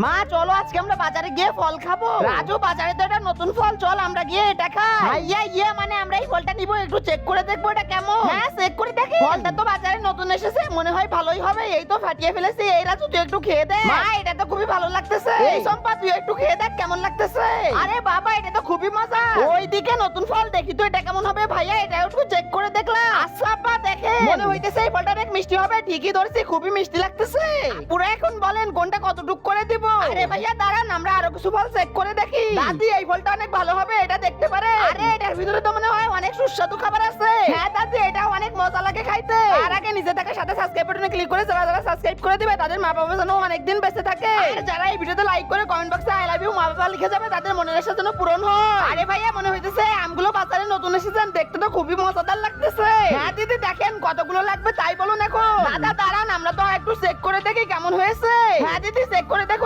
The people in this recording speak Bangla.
মা চলো আজকে আমরা বাজারে গিয়ে ফল খাবো। রাজু বাজারে তো এটা নতুন ফল, চল আমরা গিয়ে এটা খাই। ভাইয়া ইয়ে মানে আমরা এই ফলটা নিবো, একটু চেক করে দেখবো এটা কেমন। হ্যাঁ চেক করে দেখি। ফলটা তো বাজারে নতুন এসেছে, মনে হয় ভালোই হবে। এই তো ফাটিয়ে ফেলেছি। এই রাজু তুই একটু খেয়ে দে। মা এটা তো খুবই ভালো লাগতেছে। এই সম্পা তুই একটু খেয়ে দেখ কেমন লাগতেছে। আরে বাবা এটা তো খুবই মজা। ওইদিকে নতুন ফল, দেখি তো এটা কেমন হবে। ভাইয়া এটা একটু চেক করে দেখলাম। আচ্ছা আপা দেখেন, মনে হইতেছে এই ফলটা অনেক মিষ্টি হবে। ঠিকই ধরছি, খুবই মিষ্টি লাগতেছে। পুরো এখন বলেন কোনটা কতটুক করে দিব। আরে ভাইয়া দাঁড়ান, আমরা আরো কিছু ফল চেক করে দেখি। দাদি এই ফলটা অনেক ভালো হবে, এটা দেখতে পারে। আরে এটার ভিতরে তো মনে হয় অনেক সুস্বাদু খাবার আছে। হ্যাঁ দাদি এটা অনেক মজা লাগে খাইতে। আর আগে নিজে থেকে সাথে সাবস্ক্রাইব বাটনে ক্লিক করে যারা যারা সাবস্ক্রাইব করে দিবে তাদের মা বাবা যেন অনেকদিন বেঁচে থাকে। আর যারা এই ভিডিওতে লাইক করে কমেন্ট বক্সে আই লাভ ইউ মা বাবা লিখে যাবে, তাদের মনের আশা যেন পূরণ হয়। আরে ভাইয়া মনে হইতেছে আমগুলো বাজারে নতুন এসেছেন, দেখতে তো খুবই মজাদার লাগতেছে। হ্যাঁ দিদি দেখেন কতগুলো লাগবে তাই বলুন এখন। দাদা দাঁড়ান, আমরা তো একটু চেক করে দেখি কেমন হয়েছে। হ্যাঁ দিদি চেক করে দেখুন।